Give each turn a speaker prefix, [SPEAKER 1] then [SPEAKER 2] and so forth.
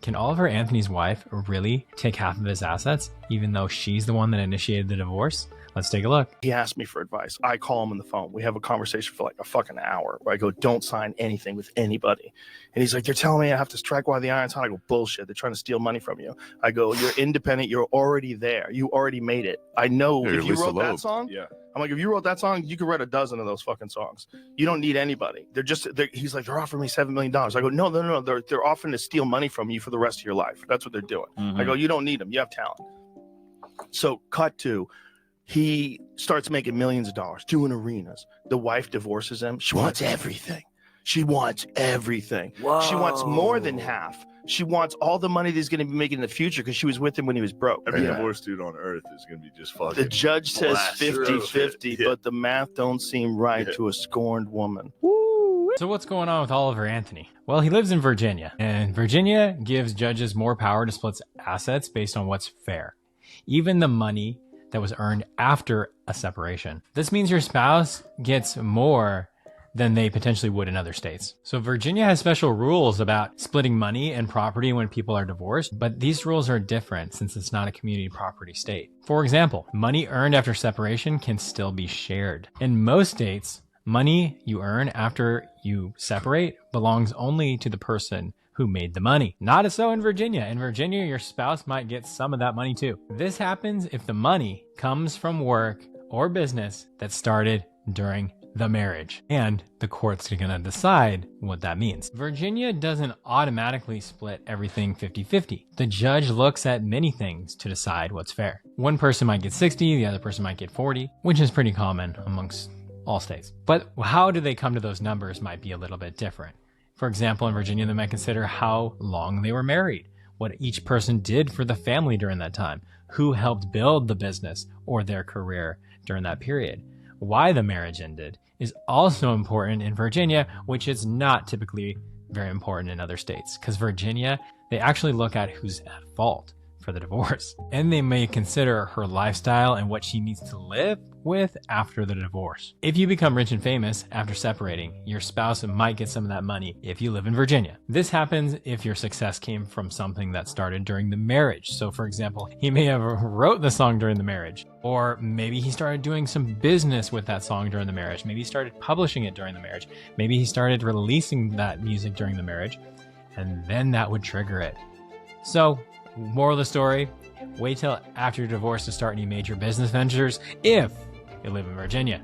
[SPEAKER 1] Can Oliver Anthony's wife really take half of his assets, even though she's the one that initiated the divorce? Let's take a look.
[SPEAKER 2] He asked me for advice. I call him on the phone. We have a conversation for like a fucking hour where I go, don't sign anything with anybody. And he's like, they're telling me I have to strike while the iron's hot. I go, bullshit. They're trying to steal money from you. I go, you're independent. You're already there. You already made it. I know if you wrote that song. Yeah. I'm like, if you wrote that song, you could write a dozen of those fucking songs. You don't need anybody. He's like, they're offering me $7 million. I go, no. They're offering to steal money from you for the rest of your life. That's what they're doing. I go, you don't need them. You have talent. So cut to, he starts making millions of dollars, doing arenas. The wife divorces him. She wants everything. She wants everything. Whoa. She wants more than half. She wants all the money that he's going to be making in the future because she was with him when he was broke.
[SPEAKER 3] Every divorced dude on earth is going to be just fucking.
[SPEAKER 2] The judge says 50-50, but the math don't seem right to a scorned woman.
[SPEAKER 1] Woo. So what's going on with Oliver Anthony? Well, he lives in Virginia, and Virginia gives judges more power to split assets based on what's fair. Even the money that was earned after a separation. This means your spouse gets more than they potentially would in other states. So Virginia has special rules about splitting money and property when people are divorced, but these rules are different since it's not a community property state. For example, money earned after separation can still be shared. In most states, money you earn after you separate belongs only to the person who made the money. Not so in Virginia. In Virginia, your spouse might get some of that money too. This happens if the money comes from work or business that started during the marriage, and the court's gonna decide what that means. Virginia doesn't automatically split everything 50-50. The judge looks at many things to decide what's fair. One person might get 60, the other person might get 40, which is pretty common amongst all states. But how do they come to those numbers might be a little bit different. For example, in Virginia, they might consider how long they were married, what each person did for the family during that time, who helped build the business or their career during that period. Why the marriage ended is also important in Virginia, which is not typically very important in other states, because Virginia, they actually look at who's at fault for the divorce. And they may consider her lifestyle and what she needs to live with after the divorce. If you become rich and famous after separating, your spouse might get some of that money if you live in Virginia. This happens if your success came from something that started during the marriage. So for example, he may have wrote the song during the marriage, or maybe he started doing some business with that song during the marriage. Maybe he started publishing it during the marriage. Maybe he started releasing that music during the marriage, and then that would trigger it. So, moral of the story, wait till after your divorce to start any major business ventures if you live in Virginia.